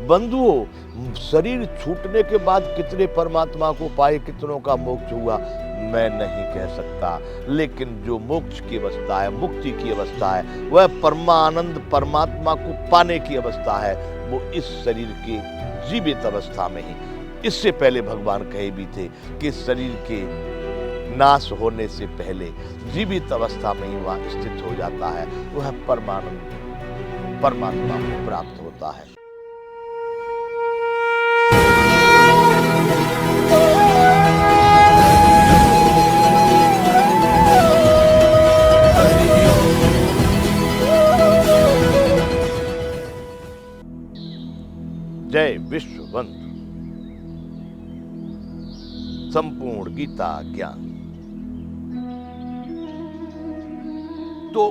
बंधुओं, शरीर छूटने के बाद कितने परमात्मा को पाए, कितनों का मोक्ष हुआ, मैं नहीं कह सकता। लेकिन जो मोक्ष की अवस्था है, मुक्ति की अवस्था है, वह परमानंद परमात्मा को पाने की अवस्था है, वो इस शरीर की जीवित अवस्था में ही। इससे पहले भगवान कहे भी थे कि शरीर के नाश होने से पहले जीवित अवस्था में ही वह स्थित हो जाता है, वह परमानंद परमात्मा को प्राप्त होता है। जय विश्ववंदु। संपूर्ण गीता ज्ञान। तो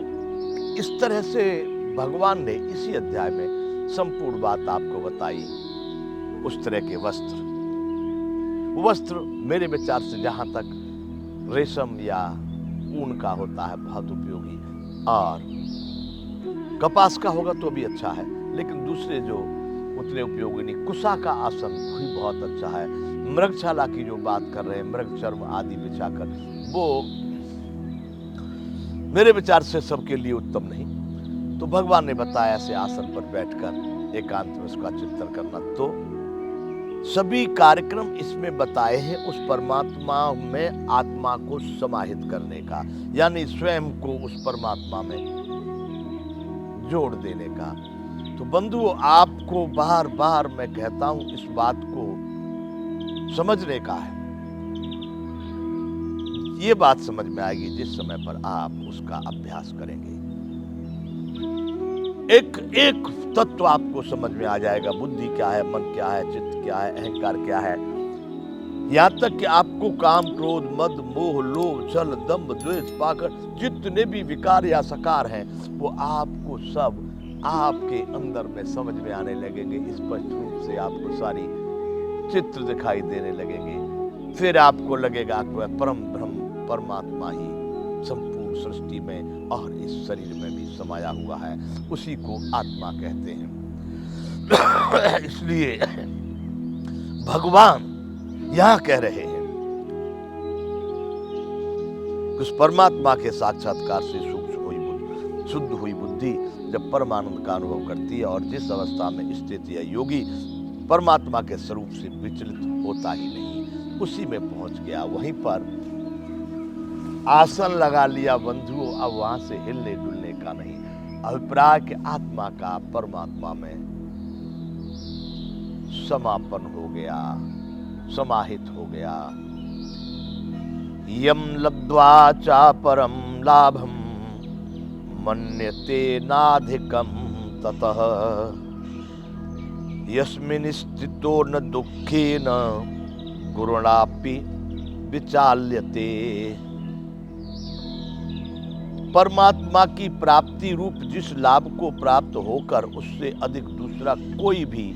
इस तरह से भगवान ने इसी अध्याय में संपूर्ण बात आपको बताई। उस तरह के वस्त्र मेरे विचार से जहां तक रेशम या ऊन का होता है बहुत उपयोगी, और कपास का होगा तो भी अच्छा है, लेकिन दूसरे जो उतने उपयोगी नहीं। कुशा का आसन भी बहुत अच्छा है। मृगशाला की जो बात कर रहे हैं, मृग चर्म आदि बिछाकर, वो मेरे विचार से सबके लिए उत्तम नहीं। तो भगवान ने बताया ऐसे आसन पर बैठकर एकांत में उसका चिंतन करना। तो सभी कार्यक्रम इसमें बताए हैं उस परमात्मा में आत्मा को समाहित करने का, यानी स्वयं को उस परमात्मा में जोड़ देने का। तो बंधुओं, आपको बार बार मैं कहता हूं इस बात को समझने का है। ये बात समझ में आएगी जिस समय पर आप उसका अभ्यास करेंगे। एक एक तत्व आपको समझ में आ जाएगा। बुद्धि क्या है, मन क्या है, चित्त क्या है, अहंकार क्या है, यहां तक कि आपको काम, क्रोध, मद, मोह, लोभ, छल, दंभ, द्वेष पाकर जितने भी विकार या सकार हैं, वो आपको सब आपके अंदर में समझ में आने लगेंगे। स्पष्ट रूप से आपको सारी चित्र दिखाई देने लगेंगे। फिर आपको लगेगा कि वह परम ब्रह्म परमात्मा ही संपूर्ण सृष्टि में और इस शरीर में भी समाया हुआ है। उसी को आत्मा कहते हैं। इसलिए भगवान यहां कह रहे हैं कि उस परमात्मा के साक्षात्कार से शुद्ध हुई बुद्धि जब परमानंद का अनुभव करती है, और जिस अवस्था में स्थित यह योगी परमात्मा के स्वरूप से विचलित होता ही नहीं, उसी में पहुंच गया। वहीं पर आसन लगा लिया बंधुओं, अब वहां से हिलने डुलने का नहीं। अभिप्राय के आत्मा का परमात्मा में समापन हो गया, समाहित हो गया। यम लब्ध्वा चा परम लाभम मन्यते नाधिकम ततः यस्मिन् स्थितो न दुःखेन गुरुणापि विचाल्यते। परमात्मा की प्राप्ति रूप जिस लाभ को प्राप्त होकर उससे अधिक दूसरा कोई भी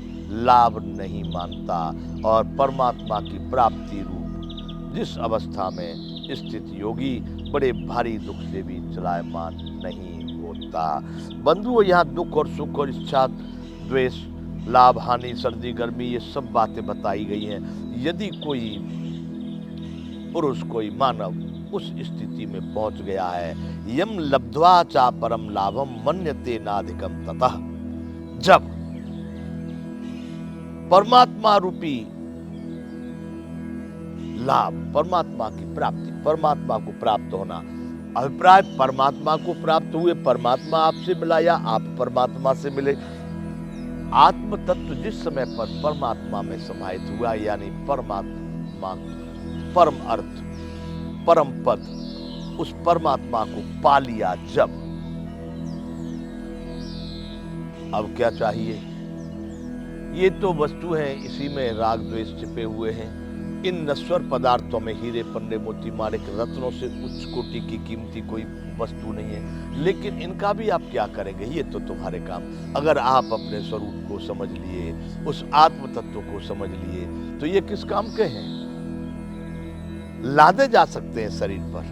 लाभ नहीं मानता, और परमात्मा की प्राप्ति रूप जिस अवस्था में स्थित योगी बड़े भारी दुख से भी चलायमान नहीं होता। बंधुओं, यहाँ दुख और सुख और इच्छा, द्वेष, लाभ, हानि, सर्दी, गर्मी, ये सब बातें बताई गई हैं। यदि कोई पुरुष, कोई मानव उस स्थिति में पहुंच गया है, यम लब्ध्वा चा परम लाभम मन्यते नाधिकम ततः, जब परमात्मा रूपी लाभ, परमात्मा की प्राप्ति, परमात्मा को प्राप्त होना, अभिप्राय परमात्मा को प्राप्त हुए, परमात्मा आपसे मिला या आप परमात्मा से मिले। आत्म तत्व जिस समय पर परमात्मा में समाहित हुआ, यानी परमात्मा, परम अर्थ, परम पद, उस परमात्मा को पा लिया जब, अब क्या चाहिए? ये तो वस्तु है, इसी में राग द्वेष छिपे हुए हैं। इन नश्वर पदार्थों में हीरे, पन्ने, मोती, माणिक, रत्नों से उच्च कोटि की कीमती कोई वस्तु नहीं है। लेकिन इनका भी आप क्या करेंगे? ये तो तुम्हारे काम। अगर आप अपने स्वरूप को समझ लिए, उस आत्म तत्व को समझ लिए, तो ये किस काम के हैं? लादे जा सकते हैं शरीर पर,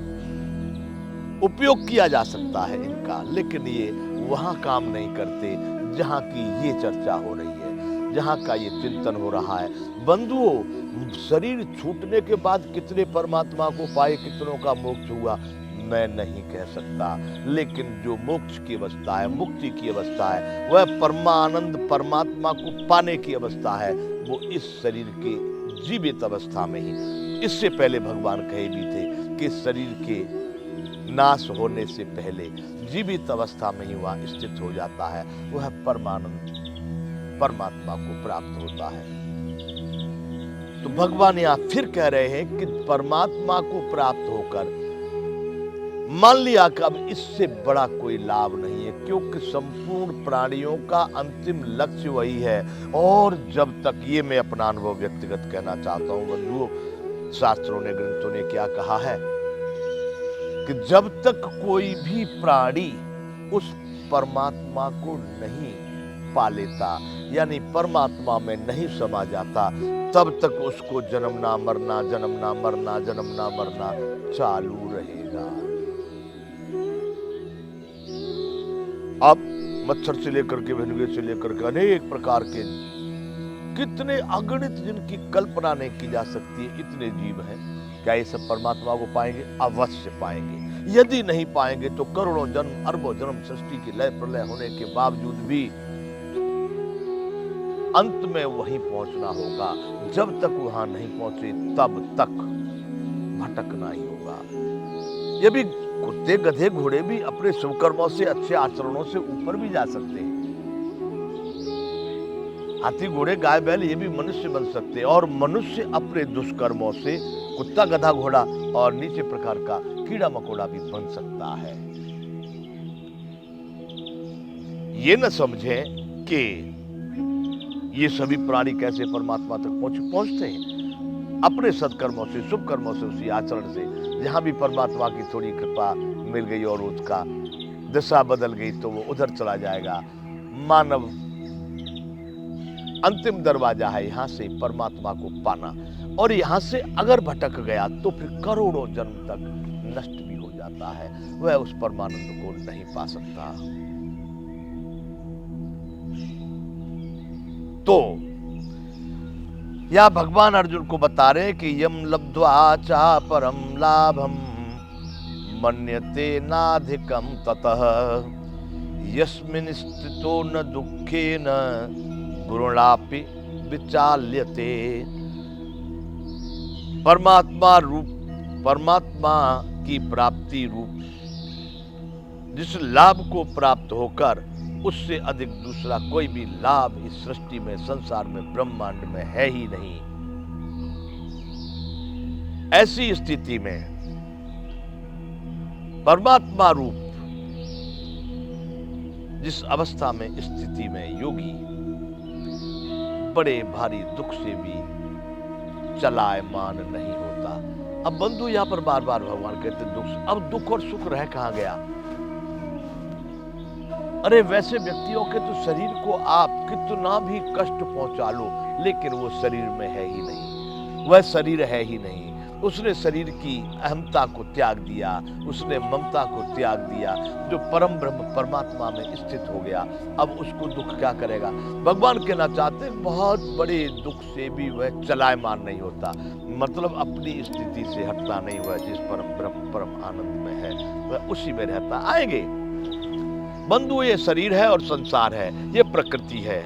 उपयोग किया जा सकता है इनका, लेकिन ये वहां काम नहीं करते जहां की ये चर्चा हो रही है। जहाँ का ये चिंतन हो रहा है। बंधुओं, शरीर छूटने के बाद कितने परमात्मा को पाए, कितनों का मोक्ष हुआ, मैं नहीं कह सकता। लेकिन जो मोक्ष की अवस्था है, मुक्ति की अवस्था है, वह परमानंद परमात्मा को पाने की अवस्था है, वो इस शरीर के जीवित अवस्था में ही। इससे पहले भगवान कहे भी थे कि शरीर के नाश होने से पहले जीवित अवस्था में ही वह स्थित हो जाता है, वह परमानंद परमात्मा को प्राप्त होता है। तो भगवान यहां फिर कह रहे हैं कि परमात्मा को प्राप्त होकर मान लिया कि अब इससे बड़ा कोई लाभ नहीं है, क्योंकि संपूर्ण प्राणियों का अंतिम लक्ष्य वही है। और जब तक, ये मैं अपना अनुभव व्यक्तिगत कहना चाहता हूं बंधुओं, शास्त्रों ने, ग्रंथों ने क्या कहा है कि जब तक कोई भी प्राणी उस परमात्मा को नहीं पा लेता, यानी परमात्मा में नहीं समा जाता, तब तक उसको जन्मना मरना, जन्मना मरना, जन्मना मरना चालू रहेगा। अब मच्छर से लेकर के, भेड़िए से लेकर के अनेक प्रकार के, कितने अगणित जिनकी कल्पना नहीं की जा सकती है, इतने जीव हैं। क्या ये सब परमात्मा को पाएंगे? अवश्य पाएंगे। यदि नहीं पाएंगे तो करोड़ों जन्म, अरबों जन्म सृष्टि की लय प्रलय होने के बावजूद भी अंत में वहीं पहुंचना होगा। जब तक वहां नहीं पहुंचे तब तक भटकना ही होगा। ये भी कुत्ते, गधे, घोड़े भी अपने शुभ कर्मों से, अच्छे आचरणों से ऊपर भी जा सकते हैं। हाथी, घोड़े, गाय, बैल ये भी मनुष्य बन सकते हैं, और मनुष्य अपने दुष्कर्मों से कुत्ता, गधा, घोड़ा और नीचे प्रकार का कीड़ा मकोड़ा भी बन सकता है। ये न समझें कि ये सभी प्राणी कैसे परमात्मा तक पहुंचते हैं। अपने सत्कर्मों से, शुभ कर्मों से, उसी आचरण से, जहां भी परमात्मा की थोड़ी कृपा मिल गई और उसका दिशा बदल गई तो वो उधर चला जाएगा। मानव अंतिम दरवाजा है यहां से परमात्मा को पाना, और यहां से अगर भटक गया तो फिर करोड़ों जन्म तक नष्ट भी हो जाता है, वह उस परमानंद को नहीं पा सकता। तो या भगवान अर्जुन को बता रहे हैं कि यम लब्ध्वा चा परम लाभम मन्यते नाधिकम ततः यस्मिन् स्थितो न दुःखेन गुरुणापि विचाल्यते। परमात्मा की प्राप्ति रूप जिस लाभ को प्राप्त होकर उससे अधिक दूसरा कोई भी लाभ इस सृष्टि में, संसार में, ब्रह्मांड में है ही नहीं। ऐसी स्थिति में परमात्मा रूप जिस अवस्था में, स्थिति में योगी बड़े भारी दुख से भी चलायमान नहीं होता। अब बंधु यहां पर बार बार भगवान कहते दुख, अब दुख और सुख रह कहां गया? अरे वैसे व्यक्तियों के तो शरीर को आप कितना भी कष्ट पहुंचा लो, लेकिन वो शरीर में है ही नहीं, वह शरीर है ही नहीं। उसने शरीर की अहमता को त्याग दिया, उसने ममता को त्याग दिया, जो परम ब्रह्म परमात्मा में स्थित हो गया। अब उसको दुख क्या करेगा? भगवान कहना चाहते बहुत बड़े दुख से भी वह चलायमान नहीं होता, मतलब अपनी स्थिति से हटता नहीं। वह जिस परम ब्रह्म, परम आनंद में है, वह उसी में रहता। आएंगे बंधु, ये शरीर है और संसार है, ये प्रकृति है,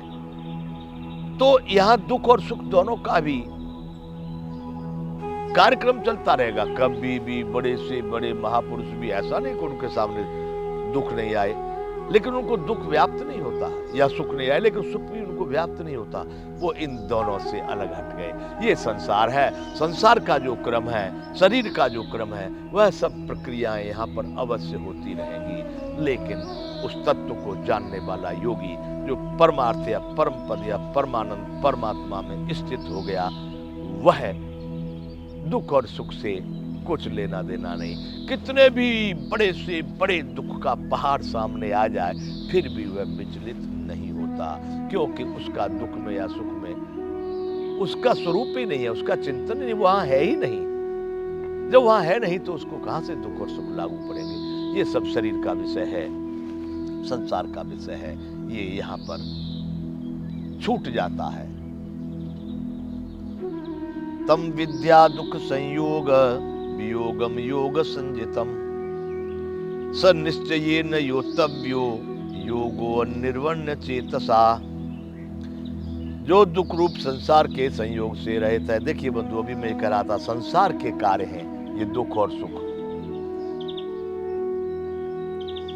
तो यहां दुख और सुख दोनों का भी कार्यक्रम चलता रहेगा। कभी भी बड़े से बड़े महापुरुष भी ऐसा नहीं कि उनके सामने दुख नहीं आए, लेकिन उनको दुख व्याप्त नहीं होता, या सुख नहीं आए लेकिन सुख भी उनको व्याप्त नहीं होता। वो इन दोनों से अलग हट गए। ये संसार है, संसार का जो क्रम है, शरीर का जो क्रम है, वह सब प्रक्रियाएं यहाँ पर अवश्य होती रहेंगी। लेकिन उस तत्व को जानने वाला योगी जो परमार्थ या परम पद या परमानंद परमात्मा में स्थित हो गया, वह दुख और सुख से कुछ लेना देना नहीं। कितने भी बड़े से बड़े दुख का पहाड़ सामने आ जाए, फिर भी वह विचलित नहीं होता, क्योंकि उसका दुख में या सुख में उसका स्वरूप ही नहीं है, उसका चिंतन ही वहां है ही नहीं। जब वहां है नहीं तो उसको कहां से दुख और सुख लागू पड़ेंगे? ये सब शरीर का विषय है, संसार का विषय है। ये यहाँ पर छूट जाता है। तम विद्या दुख संयोग वियोगम योग संजितम स निश्चयेन योतव्यो योगो निर्वण्य चेतसा। जो दुख रूप संसार के संयोग से रहित है। देखिए बंधु, अभी मैं कह रहा था संसार के कार्य हैं ये दुख और सुख,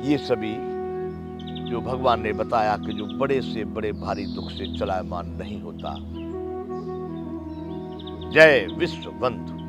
ये सभी जो भगवान ने बताया कि जो बड़े से बड़े भारी दुख से चलायमान नहीं होता। जय विश्व बंधु।